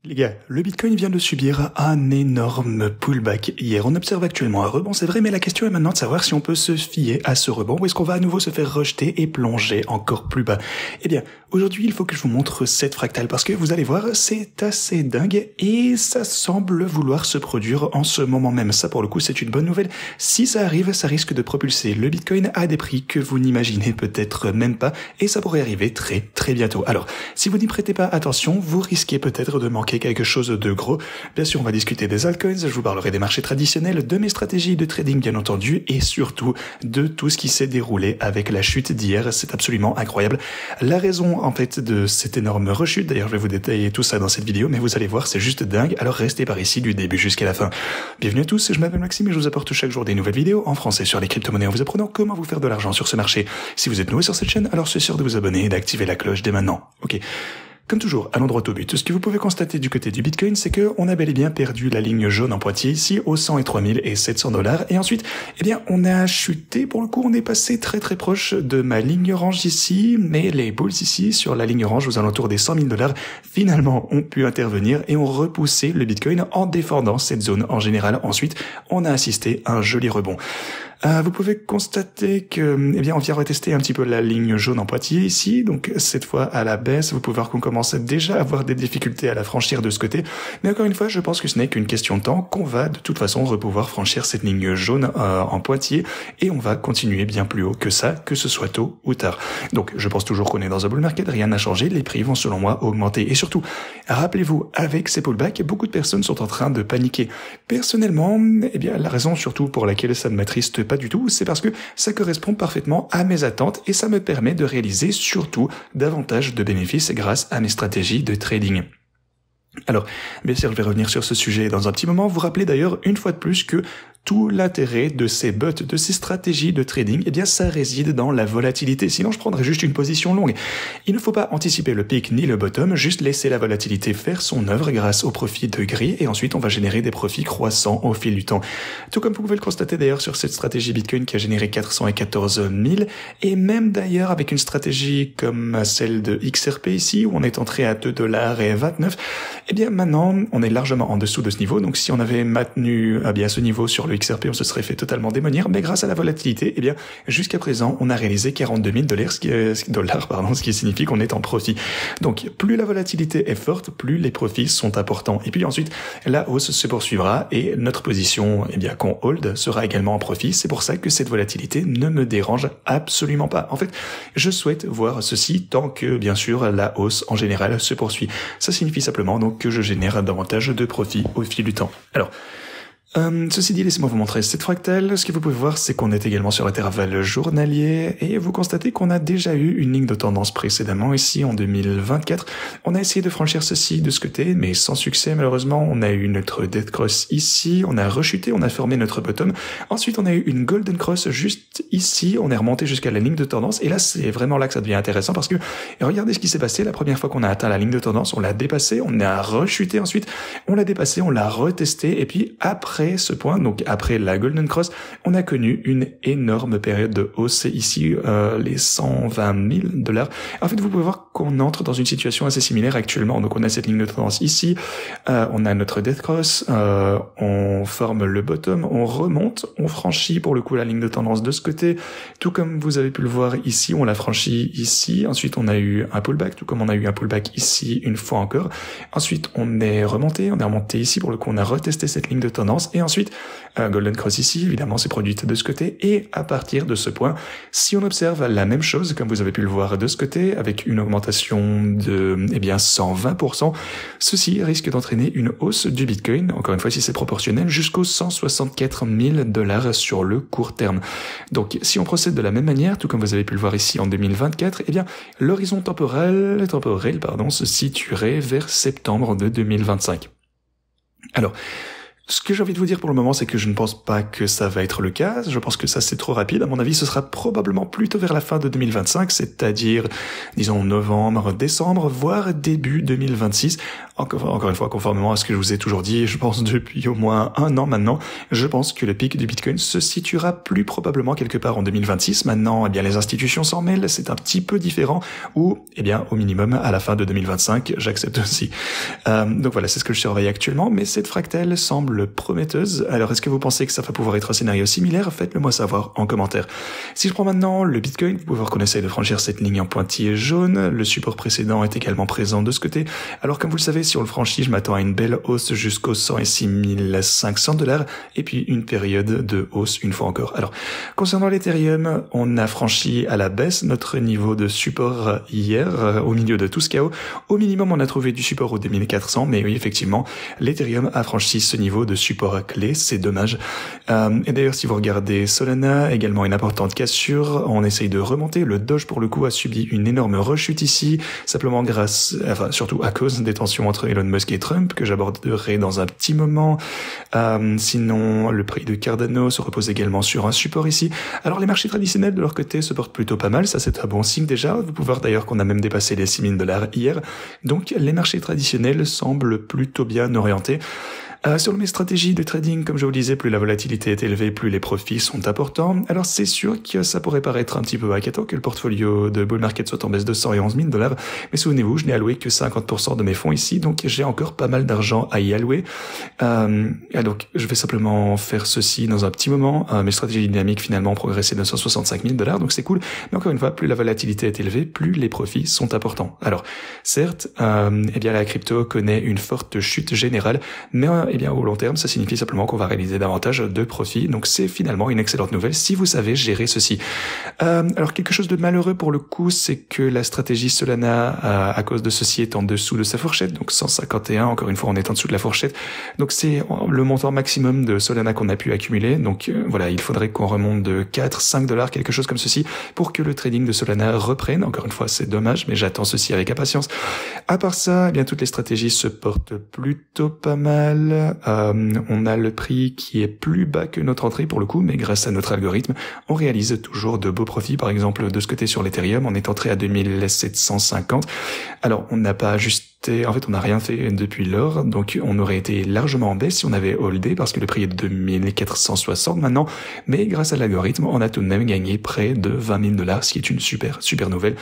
Les gars, le Bitcoin vient de subir un énorme pullback hier. On observe actuellement un rebond, c'est vrai, mais la question est maintenant de savoir si on peut se fier à ce rebond ou est-ce qu'on va à nouveau se faire rejeter et plonger encore plus bas. Eh bien, aujourd'hui, il faut que je vous montre cette fractale parce que vous allez voir, c'est assez dingue et ça semble vouloir se produire en ce moment même. Ça, pour le coup, c'est une bonne nouvelle. Si ça arrive, ça risque de propulser le Bitcoin à des prix que vous n'imaginez peut-être même pas et ça pourrait arriver très très bientôt. Alors, si vous n'y prêtez pas attention, vous risquez peut-être de manquer quelque chose de gros. Bien sûr, on va discuter des altcoins, je vous parlerai des marchés traditionnels, de mes stratégies de trading bien entendu, et surtout de tout ce qui s'est déroulé avec la chute d'hier. C'est absolument incroyable. La raison, en fait, de cette énorme rechute, d'ailleurs, je vais vous détailler tout ça dans cette vidéo, mais vous allez voir, c'est juste dingue. Alors restez par ici du début jusqu'à la fin. Bienvenue à tous, je m'appelle Maxime et je vous apporte chaque jour des nouvelles vidéos en français sur les crypto-monnaies en vous apprenant comment vous faire de l'argent sur ce marché. Si vous êtes nouveau sur cette chaîne, alors c'est sûr de vous abonner et d'activer la cloche dès maintenant. Ok. Comme toujours, allons droit au but. Ce que vous pouvez constater du côté du Bitcoin, c'est que on a bel et bien perdu la ligne jaune en pointillé ici aux 103 700 $. Et ensuite, eh bien, on a chuté. Pour le coup, on est passé très très proche de ma ligne orange ici, mais les bulls ici, sur la ligne orange aux alentours des 100 000 $, finalement, ont pu intervenir et ont repoussé le Bitcoin en défendant cette zone en général. Ensuite, on a assisté à un joli rebond. Vous pouvez constater que, eh bien, on vient retester un petit peu la ligne jaune en pointillé ici, donc cette fois à la baisse. Vous pouvez voir qu'on commence déjà à avoir des difficultés à la franchir de ce côté, mais encore une fois, je pense que ce n'est qu'une question de temps, qu'on va de toute façon pouvoir franchir cette ligne jaune en pointillé, et on va continuer bien plus haut que ça, que ce soit tôt ou tard. Donc, je pense toujours qu'on est dans un bull market, rien n'a changé, les prix vont selon moi augmenter, et surtout, rappelez-vous, avec ces pullbacks, beaucoup de personnes sont en train de paniquer. Personnellement, eh bien, la raison surtout pour laquelle ça ne m'attriste pas du tout, c'est parce que ça correspond parfaitement à mes attentes et ça me permet de réaliser surtout davantage de bénéfices grâce à mes stratégies de trading. Alors, bien sûr, je vais revenir sur ce sujet dans un petit moment. Vous rappelez d'ailleurs une fois de plus que tout l'intérêt de ces bots, de ces stratégies de trading, eh bien, ça réside dans la volatilité. Sinon, je prendrais juste une position longue. Il ne faut pas anticiper le pic ni le bottom, juste laisser la volatilité faire son œuvre grâce au profit de gris et ensuite on va générer des profits croissants au fil du temps. Tout comme vous pouvez le constater d'ailleurs sur cette stratégie Bitcoin qui a généré 414 000 et même d'ailleurs avec une stratégie comme celle de XRP ici où on est entré à 2,29 $, eh bien, maintenant, on est largement en dessous de ce niveau. Donc, si on avait maintenu, eh bien, ce niveau sur le XRP, on se serait fait totalement démolir, mais grâce à la volatilité, eh bien, jusqu'à présent, on a réalisé 42 000 $, ce qui signifie qu'on est en profit. Donc, plus la volatilité est forte, plus les profits sont importants. Et puis ensuite, la hausse se poursuivra et notre position, eh bien, qu'on hold sera également en profit. C'est pour ça que cette volatilité ne me dérange absolument pas. En fait, je souhaite voir ceci tant que, bien sûr, la hausse en général se poursuit. Ça signifie simplement, donc, que je génère davantage de profits au fil du temps. Alors, ceci dit, laissez-moi vous montrer cette fractale. Ce que vous pouvez voir, c'est qu'on est également sur l'intervalle journalier et vous constatez qu'on a déjà eu une ligne de tendance précédemment ici en 2024. On a essayé de franchir ceci de ce côté, mais sans succès malheureusement. On a eu notre dead cross ici, on a rechuté, on a formé notre bottom. Ensuite, on a eu une golden cross juste ici, on est remonté jusqu'à la ligne de tendance et là, c'est vraiment là que ça devient intéressant parce que regardez ce qui s'est passé. La première fois qu'on a atteint la ligne de tendance, on l'a dépassé, on a rechuté ensuite, on l'a dépassé, on l'a retesté et puis après ce point, donc après la Golden Cross, on a connu une énorme période de hausse ici, les 120 000 $. En fait, vous pouvez voir qu'on entre dans une situation assez similaire actuellement. Donc, on a cette ligne de tendance ici, on a notre Death Cross, on forme le bottom, on remonte, on franchit pour le coup la ligne de tendance de ce côté, tout comme vous avez pu le voir ici, on l'a franchi ici. Ensuite, on a eu un pullback, tout comme on a eu un pullback ici une fois encore. Ensuite, on est remonté ici, pour le coup, on a retesté cette ligne de tendance. Et ensuite, Golden Cross ici, évidemment, c'est produite de ce côté. Et à partir de ce point, si on observe la même chose, comme vous avez pu le voir de ce côté, avec une augmentation de, eh bien, 120%, ceci risque d'entraîner une hausse du Bitcoin, encore une fois, si c'est proportionnel, jusqu'aux 164 000 $ sur le court terme. Donc, si on procède de la même manière, tout comme vous avez pu le voir ici en 2024, eh bien, l'horizon temporel, se situerait vers septembre de 2025. Alors, Ce que j'ai envie de vous dire pour le moment, c'est que je ne pense pas que ça va être le cas. Je pense que ça, c'est trop rapide. À mon avis, ce sera probablement plutôt vers la fin de 2025, c'est-à-dire, disons, novembre, décembre, voire début 2026. Encore une fois, conformément à ce que je vous ai toujours dit, je pense depuis au moins un an maintenant, je pense que le pic du Bitcoin se situera plus probablement quelque part en 2026. Maintenant, eh bien, les institutions s'en mêlent, c'est un petit peu différent, ou, eh bien, au minimum, à la fin de 2025, j'accepte aussi. Donc voilà, c'est ce que je surveille actuellement, mais cette fractale semble prometteuse. Alors, est-ce que vous pensez que ça va pouvoir être un scénario similaire? Faites-le moi savoir en commentaire. Si je prends maintenant le Bitcoin, vous pouvez voir qu'on essaye de franchir cette ligne en pointillé jaune. Le support précédent est également présent de ce côté. Alors, comme vous le savez, si on le franchit, je m'attends à une belle hausse jusqu'aux 106 500 $, et puis une période de hausse une fois encore. Alors, concernant l'Ethereum, on a franchi à la baisse notre niveau de support hier, au milieu de tout ce chaos. Au minimum, on a trouvé du support au 2400, mais oui, effectivement, l'Ethereum a franchi ce niveau de support clé, c'est dommage. Et d'ailleurs, si vous regardez Solana, également une importante cassure, on essaye de remonter. Le Doge, pour le coup, a subi une énorme rechute ici, simplement surtout à cause des tensions entre Elon Musk et Trump, que j'aborderai dans un petit moment. Sinon, le prix de Cardano se repose également sur un support ici. Alors, les marchés traditionnels, de leur côté, se portent plutôt pas mal. Ça, c'est un bon signe déjà. Vous pouvez voir d'ailleurs qu'on a même dépassé les 6 000 $ hier. Donc, les marchés traditionnels semblent plutôt bien orientés. Sur mes stratégies de trading, comme je vous le disais, plus la volatilité est élevée, plus les profits sont importants. Alors c'est sûr que ça pourrait paraître un petit peu inquiétant que le portfolio de bull market soit en baisse de 111 000 $. Mais souvenez-vous, je n'ai alloué que 50% de mes fonds ici, donc j'ai encore pas mal d'argent à y allouer. Donc je vais simplement faire ceci dans un petit moment. Mes stratégies dynamiques finalement ont progressé de 165 000 $, donc c'est cool. Mais encore une fois, plus la volatilité est élevée, plus les profits sont importants. Alors certes, eh bien la crypto connaît une forte chute générale, mais eh bien, au long terme, ça signifie simplement qu'on va réaliser davantage de profits. Donc, c'est finalement une excellente nouvelle si vous savez gérer ceci. Alors, quelque chose de malheureux pour le coup, c'est que la stratégie Solana, à cause de ceci, est en dessous de sa fourchette. Donc, 151, encore une fois, on est en dessous de la fourchette. Donc, c'est le montant maximum de Solana qu'on a pu accumuler. Donc, voilà, il faudrait qu'on remonte de 4, 5 $, quelque chose comme ceci, pour que le trading de Solana reprenne. Encore une fois, c'est dommage, mais j'attends ceci avec impatience. À part ça, eh bien, toutes les stratégies se portent plutôt pas mal. On a le prix qui est plus bas que notre entrée pour le coup, mais grâce à notre algorithme, on réalise toujours de beaux profits. Par exemple, de ce côté sur l'Ethereum, on est entré à 2750. Alors, on n'a pas ajusté, en fait, on n'a rien fait depuis lors, donc on aurait été largement en baisse si on avait holdé, parce que le prix est de 2460 maintenant, mais grâce à l'algorithme, on a tout de même gagné près de 20 000 $, ce qui est une super nouvelle.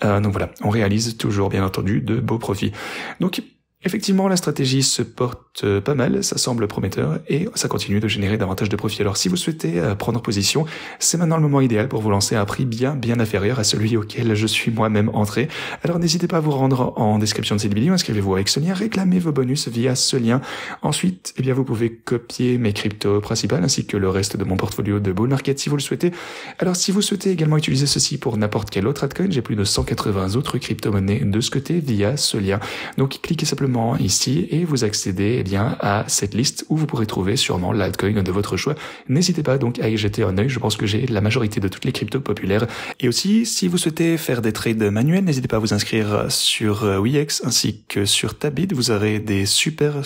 Donc voilà, on réalise toujours, bien entendu, de beaux profits. Donc, effectivement, la stratégie se porte pas mal, ça semble prometteur et ça continue de générer davantage de profits. Alors si vous souhaitez prendre position, c'est maintenant le moment idéal pour vous lancer à un prix bien inférieur à celui auquel je suis moi-même entré. Alors n'hésitez pas à vous rendre en description de cette vidéo, inscrivez-vous avec ce lien, réclamez vos bonus via ce lien. Ensuite, eh bien vous pouvez copier mes cryptos principales ainsi que le reste de mon portfolio de bull market si vous le souhaitez. Alors si vous souhaitez également utiliser ceci pour n'importe quel autre altcoin, j'ai plus de 180 autres crypto-monnaies de ce côté via ce lien. Donc cliquez simplement ici et vous accédez eh bien à cette liste où vous pourrez trouver sûrement l'altcoin de votre choix. N'hésitez pas donc à y jeter un œil, je pense que j'ai la majorité de toutes les cryptos populaires. Et aussi, si vous souhaitez faire des trades manuels, n'hésitez pas à vous inscrire sur Wix ainsi que sur Tabit, vous aurez des super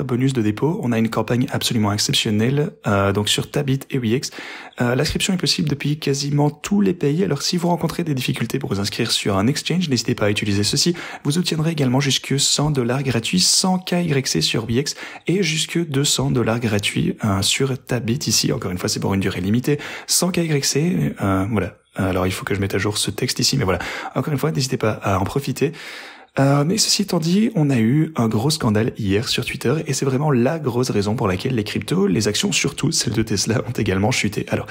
bonus de dépôt. On a une campagne absolument exceptionnelle donc sur Tabit et Wix. L'inscription est possible depuis quasiment tous les pays, alors si vous rencontrez des difficultés pour vous inscrire sur un exchange, n'hésitez pas à utiliser ceci. Vous obtiendrez également jusque 100 $ gratuits sans KYC sur Wix et jusque 200 $ gratuits sur Tabit ici. Encore une fois, c'est pour une durée limitée, sans KYC. Voilà. Alors, il faut que je mette à jour ce texte ici, mais voilà. Encore une fois, n'hésitez pas à en profiter. Mais ceci étant dit, on a eu un gros scandale hier sur Twitter et c'est vraiment la grosse raison pour laquelle les cryptos, les actions, surtout celles de Tesla, ont également chuté. Alors,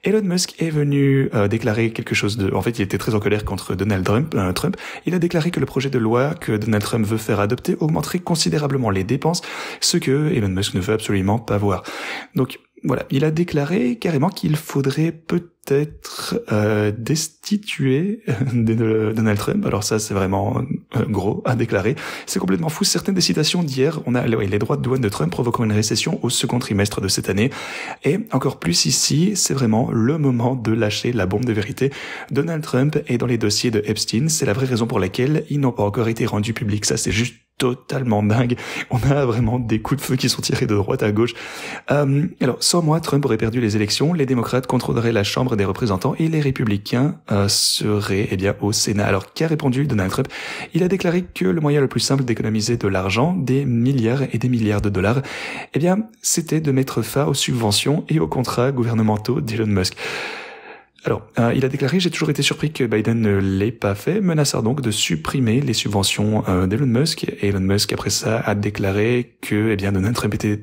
Elon Musk est venu déclarer quelque chose de... En fait, il était très en colère contre Donald Trump. Il a déclaré que le projet de loi que Donald Trump veut faire adopter augmenterait considérablement les dépenses, ce que Elon Musk ne veut absolument pas voir. Donc, voilà, il a déclaré carrément qu'il faudrait peut-être destituer Donald Trump. Alors ça, c'est vraiment gros à déclarer. C'est complètement fou. Certaines des citations d'hier, on a les droits de douane de Trump provoquant une récession au second trimestre de cette année. Et encore plus ici, c'est vraiment le moment de lâcher la bombe de vérité. Donald Trump est dans les dossiers de Epstein. C'est la vraie raison pour laquelle ils n'ont pas encore été rendus publics. Ça, c'est juste totalement dingue. On a vraiment des coups de feu qui sont tirés de droite à gauche. Alors, sans moi, Trump aurait perdu les élections, les démocrates contrôleraient la Chambre des représentants et les républicains seraient au Sénat. Alors, qu'a répondu Donald Trump? Il a déclaré que le moyen le plus simple d'économiser de l'argent, des milliards et des milliards de dollars, c'était de mettre fin aux subventions et aux contrats gouvernementaux d'Elon Musk. Alors, il a déclaré « J'ai toujours été surpris que Biden ne l'ait pas fait », menaçant donc de supprimer les subventions d'Elon Musk. Et Elon Musk, après ça, a déclaré que Donald Trump était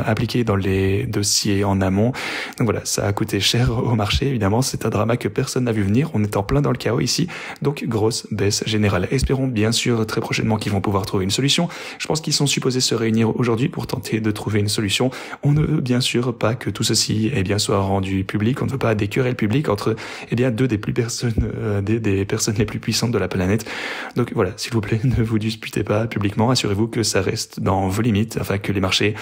impliqué dans les dossiers en amont. Donc voilà, ça a coûté cher au marché, évidemment. C'est un drama que personne n'a vu venir. On est en plein dans le chaos ici. Donc, grosse baisse générale. Espérons bien sûr très prochainement qu'ils vont pouvoir trouver une solution. Je pense qu'ils sont supposés se réunir aujourd'hui pour tenter de trouver une solution. On ne veut bien sûr pas que tout ceci soit rendu public. On ne veut pas des querelles publiques entre deux des personnes les plus puissantes de la planète. Donc voilà, s'il vous plaît, ne vous disputez pas publiquement, assurez-vous que ça reste dans vos limites, afin que les marchés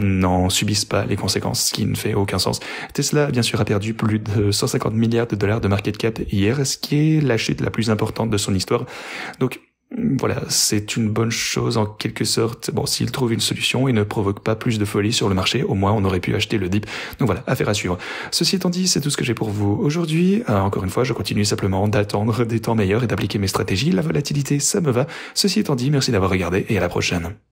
n'en subissent pas les conséquences, ce qui ne fait aucun sens. Tesla, bien sûr, a perdu plus de 150 milliards de dollars de market cap hier, ce qui est la chute la plus importante de son histoire. Donc voilà, c'est une bonne chose en quelque sorte. Bon, s'il trouve une solution et ne provoque pas plus de folie sur le marché, au moins on aurait pu acheter le dip. Donc voilà, affaire à suivre. Ceci étant dit, c'est tout ce que j'ai pour vous aujourd'hui. Encore une fois, je continue simplement d'attendre des temps meilleurs et d'appliquer mes stratégies. La volatilité, ça me va. Ceci étant dit, merci d'avoir regardé et à la prochaine.